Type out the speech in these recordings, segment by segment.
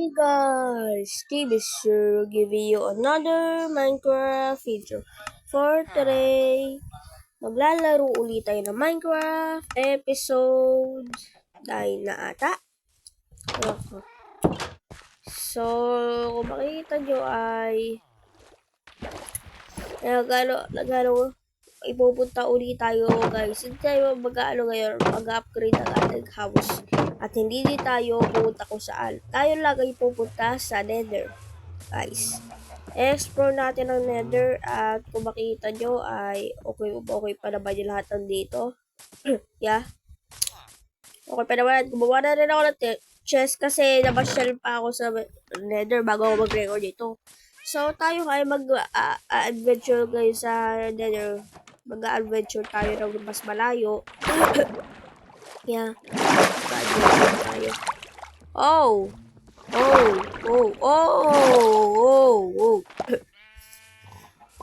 Hey guys, Steve is here giving you another Minecraft video. For today, maglalaro ulit tayo ng Minecraft episode 9 na ata. So, kung makikita nyo ay nagano ipupunta ulit tayo guys. Hindi tayo mag-ano ngayon, mag-upgrade ang ating house. At hindi tayo pupunta kung saan. Tayo lang ay pupunta sa Nether. Guys, explore natin ang Nether at kung makikita nyo ay okay pa naman yung lahat ng dito. Yeah. Okay pa naman. Gumawa na rin ako ng chest kasi nabasyal pa ako sa Nether bago ako mag-record dito. So, tayo ay mag-adventure guys sa Nether. Mag-adventure tayo ng mas malayo. Yeah. Mag-adventure tayo. Oh!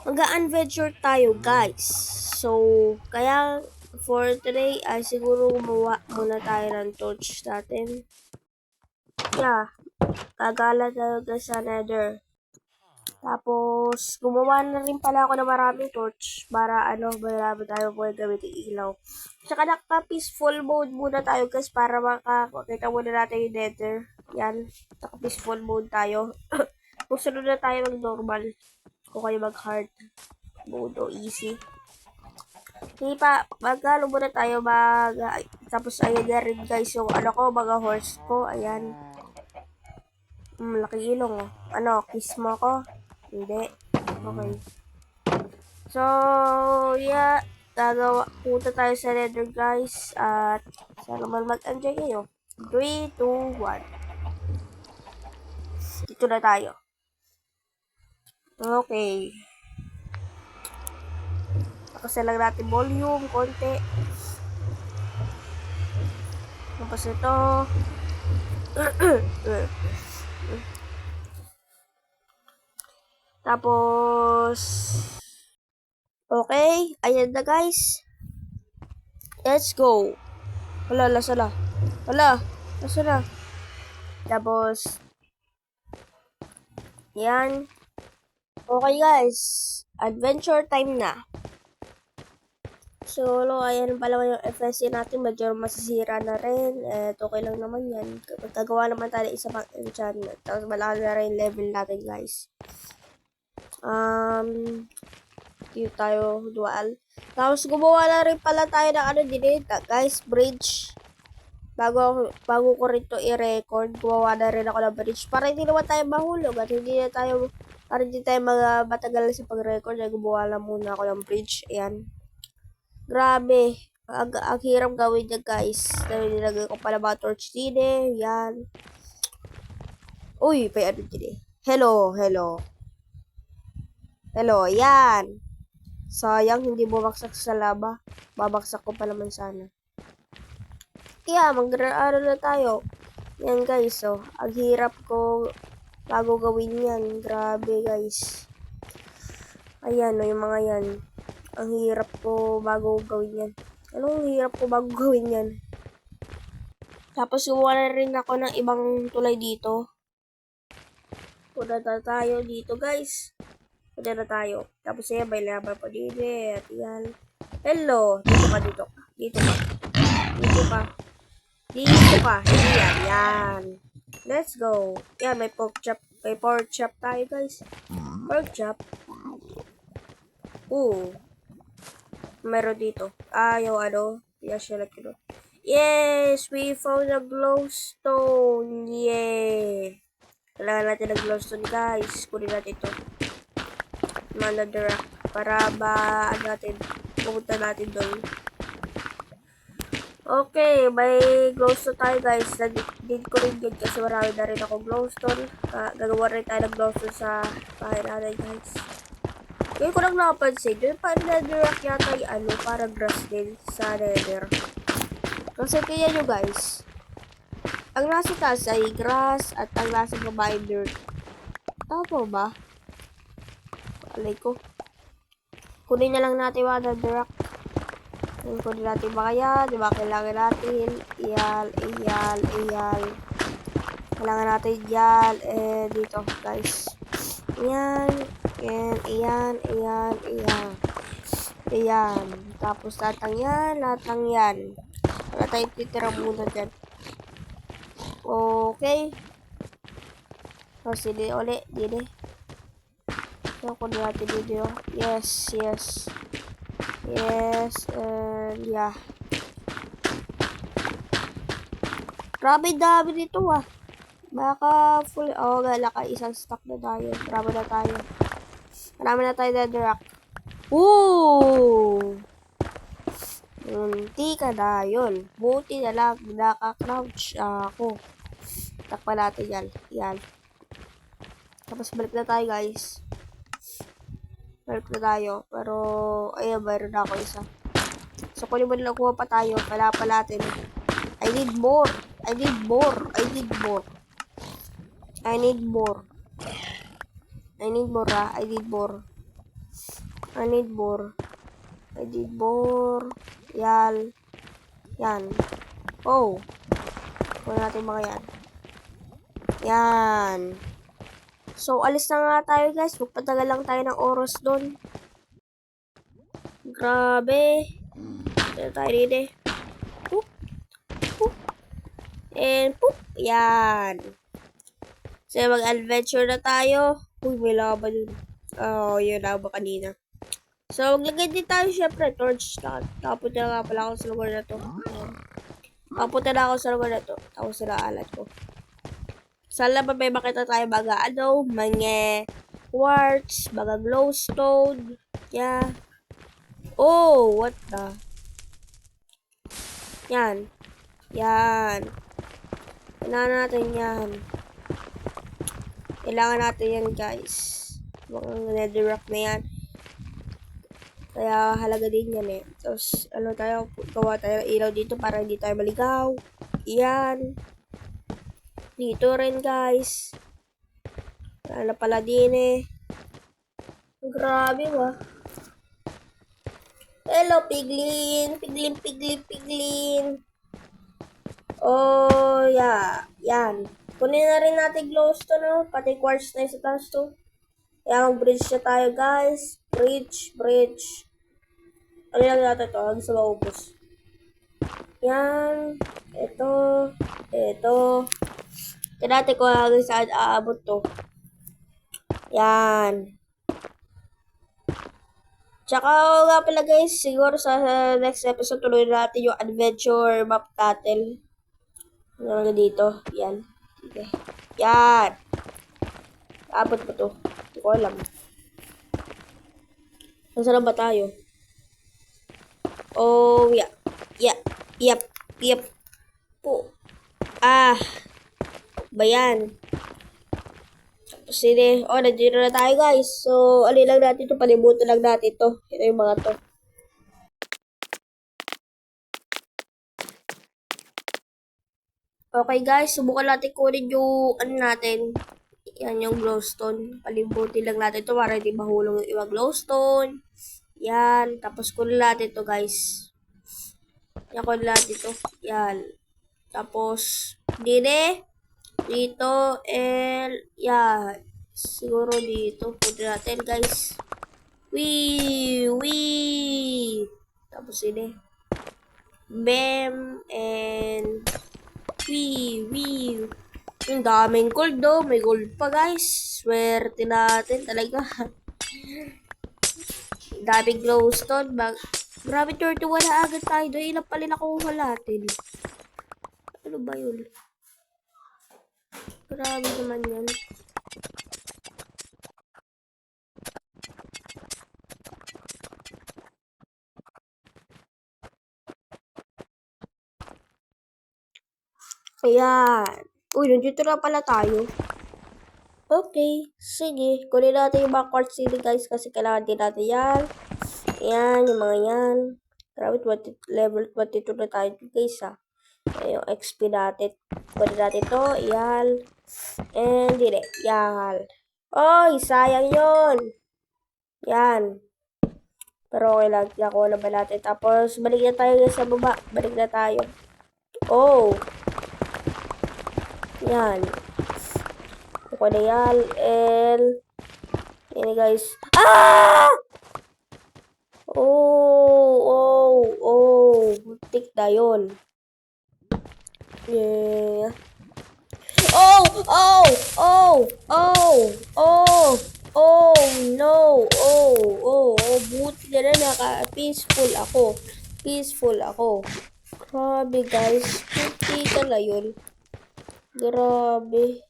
Mag-adventure tayo guys. So, kaya for today ay siguro gumawa muna tayo ng torch natin. Yeah. Gagala tayo guys sa Nether. Tapos, gumawa na rin pala ako ng maraming torch para marami tayo pwede gamitin ilaw. Tsaka naka-peaceful mode muna tayo guys para makakita muna natin yung Nether. Yan, naka-peaceful mode tayo. Kung sunod na tayo mag-normal, kung kayo mag-hard mode o easy. Hindi pa, mag-ano muna tayo, tapos ayan na rin guys yung mga horse ko, ayan. Laki ilong oh. Kiss mo ako? Hindi. Okay. So, yeah. Punta tayo sa Nether guys. At sana naman mag-enjoy kayo. 3, 2, 1. Dito na tayo. Okay. Pakasin lang natin volume, konti. Tapos ito. Tapos, okay. Ayan na guys. Let's go. Wala, lasa na. Tapos, yan. Okay guys. Adventure time na. So, ayan pala yung FSC natin. Medyo masisira na rin. Okay lang naman yan. Magkagawa naman tayo isa pang enchantment. Tapos, malaki na rin level natin guys. Dito tayo dual. Tapos, gumawa na rin pala tayo ng guys, bridge. Bago ko rin to i-record, gumawa na rin ako ng bridge. Para hindi naman tayo mahulog at para hindi tayo matagal sa pag-record. Gumawa lang muna ako ng bridge. Ayan. Grabe. Ang hirap gawin niya guys. Nilagay ko pala mga torch din. Yan. Uy, may ano din. Hello. Yan. Sayang, hindi bumagsak sa lava. Babagsak ko pa naman sana. Kaya, mag-aaral na tayo. Yan guys, ang hirap ko bago gawin yan. Grabe guys. Ayan, yung mga yan. Ang hirap ko bago gawin yan. Anong hirap ko bago gawin yan? Tapos gumawa na rin ako ng ibang tulay dito. Punta na tayo dito guys. Punta na tayo. Tapos yan, may laban pa dito. At yan. Hello. Dito ka. Hindi yan. Let's go. Yan, may pork chop. May pork chop tayo guys. Pork chop. Meron dito. Yung yes, we found a glowstone. Yeah. Kailangan natin ng glowstone guys. Kunin natin ito. Nether para pupunta natin doon. Okay, may glowstone tayo guys. Need ko rin yun kasi marami na rin ako glowstone. Gagawa rin tayo ng glowstone sa bahay natin guys. Ngayon ko lang napansin, yung netherrack yata yung para grass din sa nether. Kasi kaya nyo guys, ang nasa taas ay grass at ang nasa baba ay dirt. Tama ba? Alay ko. Kunin na lang natin yung netherrack. Kunin natin ba kaya? Diba kailangan natin? Iyal. Kailangan natin yan. Dito, guys. Ayan. And, ayan. Ayan. Tapos, latang yan. Wala tayong titira muna dyan. Okay. So, sili ulit. Dili. So, kung natin dito. Yes. And, yeah. Grabe dami dito ah. Baka full. Oh, galaka. Isang stock na tayo. Marami na tayo netherrack. Ooh! Munti ka na yun. Buti na lang. Naka-crouch ako. Takpa natin yan. Tapos balik na tayo guys. Pero, ayun, mayroon na ako isa. So, kung naman nakuha pa tayo, pala natin. I need more. Yan. Oh. Kuha natin mga yan. Yan. So, alis na nga tayo guys. Magpatagal lang tayo ng oras doon. Grabe. Dito tayo dito. Poop. And poop. Yan. So, mag-adventure na tayo. Uy, may lava dun. Oh, yun lava kanina. So, maglagay din tayo syempre. Torch. Tapunta na nga pala ako sa lugar na to. Tapos sila alat ko. Sana pa may makita tayo mga mga quartz, mga glowstone. Yeah. Oh, what the? Yan. Kailangan natin yan, guys. Mga netherrack na yan. Kaya halaga din yan eh. Tapos, gawa tayo ng ilaw dito para hindi tayo maligaw. Yan. Dito rin, guys. Wala pala din eh. Grabe ba? Hello, piglin. Oh, yeah. Yan. Kunin na rin natin glowstone, no? Pati quartz na sa taas to. Kaya mag-bridge na tayo, guys. Bridge. Ano lang natin to? Hanggang sa maubos. Yan. Ito. Ito natin kung hanggang saan aabot to. Yan. Tsaka nga pala guys, siguro sa next episode tuloy natin yung adventure map natin. Ano dito? Yan. Okay. Yan. Aabot pa to. Hindi ko alam. Nasaan ba tayo? Oh, yeah. Yep. Po. Bayan. Tapos nandito na tayo guys. So, alin lang natin ito. Palibutan lang natin ito. Ito yung mga to. Okay guys, subukan natin kunin yung natin. Yan yung glowstone. Palibutin lang natin ito para hindi mahulong yung ibang glowstone. Yan. Tapos kunin natin ito guys. Kunin natin ito. Yan. Tapos, dito, yeah. Siguro dito. Punta natin guys. Wee. Tapos Bam. And wee. Yung daming gold do. May gold pa guys. Swerte natin talaga. Daming glowstone. Grabe 31 na agad tayo doon. Ilan pala nakuha natin? Ano ba yun? Grabe naman yan. Ayan. Uy, nandito na pala tayo. Okay. Sige. Kunin natin yung mga quartz dito guys kasi kailangan din natin yan. Ayan, yung mga yan. Grabe, level 22 na tayo guys ha. Ayan yung XP natin. Kunin natin to. Ayan. And yan. Oy, sayang yun. Yan. Pero okay lang. Nakuha na ba natin? Tapos, balik na tayo sa baba. Oh. Yan. ko na yan. L. Yan guys. Ah! Muntik na yun. Yeah. No. Buti na lang peaceful ako. Grabe guys, puti ka na yun. Grabe.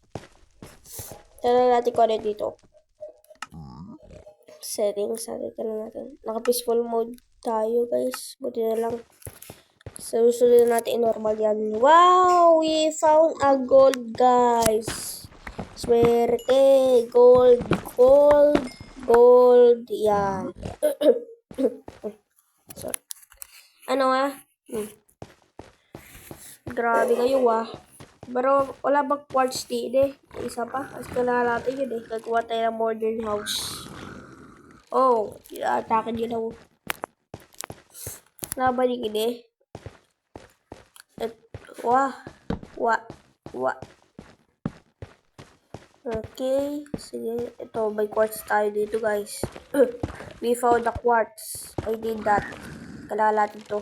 Tara natin ko na dito. Settings natin. Naka-peaceful mode tayo guys. Buti na lang. So, susunod natin normal yan. Wow! We found a gold guys. Swerte. Gold. Yan. Sorry. Ano Grabe kayo Pero wala bang quartz dito Isa pa. As kailangan natin yun Nagkuha tayo ng modern house. Atake din ako. Nabalik ini. Okay. Sige. Ito, may quartz tayo dito guys. We found the quartz. I did that. Kailangan natin to.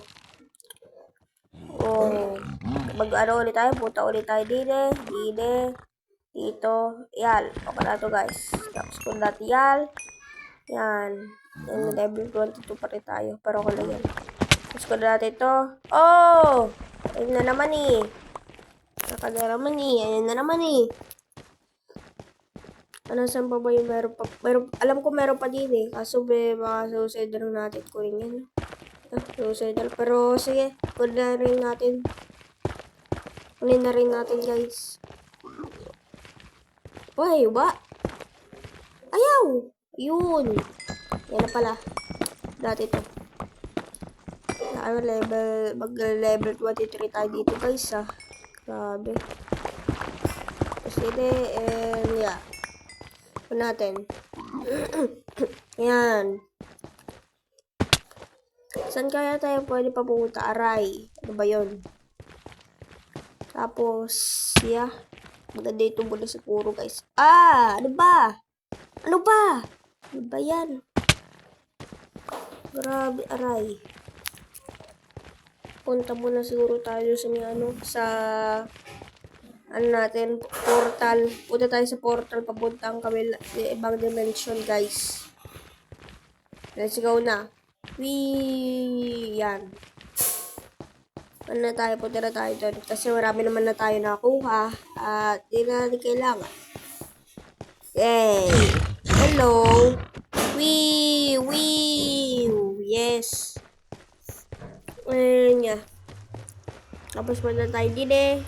Mag-ano ulit tayo. Punta ulit tayo dito. Dito. Yan. Okay na to guys. Tapos kung natin yan. Yan. Level 22 pa rin tayo. Pero okay lang yan. Tapos kung natin to. Ayun na naman Ayun na naman saan pa ba yung meron pa? Alam ko meron pa din Kaso baka suicidal natin. Kunin yan. Suicidal. Pero sige. Kunin na rin natin guys. Ayaw! Yun. Yan na pala. Dati to. Mag-level 23 tayo dito guys Grabe. Tapos dito yeah. Kung natin. Yan. Saan kaya tayo pwede papunta? Aray. Ano ba yun? Tapos, yeah. Maganda ito muna siguro guys. Ano ba? Ano ba yan? Grabe, aray. Punta muna siguro tayo sa natin, portal. Punta tayo sa portal, papuntang ibang dimension, guys. Let's go na. Yan. Punta na tayo doon. Kasi marami naman na tayo nakuha. At di na natin kailangan. Yay! Hello! Yes! Ayan Tapos punta tayo din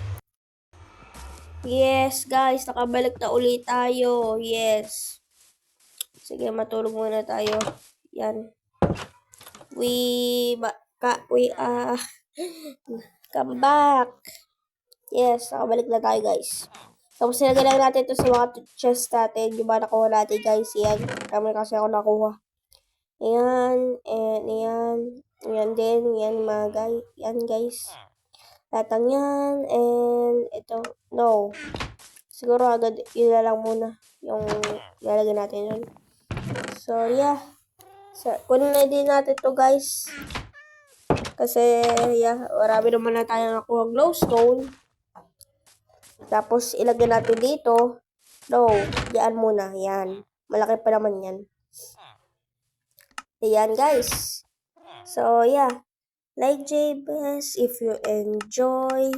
Yes, guys. Nakabalik na ulit tayo. Yes. Sige, matulog muna tayo. Yan. Come back. Yes, nakabalik na tayo, guys. Tapos nilagay lang natin ito sa mga chest natin. Yung ba nakuha natin, guys. Yan. Kami kasi ako nakuha. Ayan. And ayan. Ayan din. Yan, mga guys. Yan, guys. Latang yan. And ito. No. Siguro agad yun na lang muna. Yung lalagay natin yun. So, yeah. Kunin na din natin to guys. Kasi, yeah. Marami naman na tayo nakuha glowstone. Tapos, ilagay natin dito. No. Diyan muna. Yan. Malaki pa naman yan. Ayan, guys. So, yeah. Like JBS if you enjoy.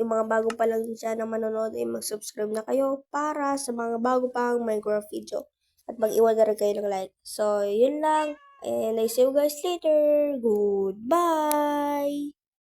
Yung mga bago pa lang dyan na manonood ay mag-subscribe na kayo para sa mga bago pang Minecraft video. At mag-iwan na rin kayo ng like. So, yun lang. And I see you guys later. Goodbye!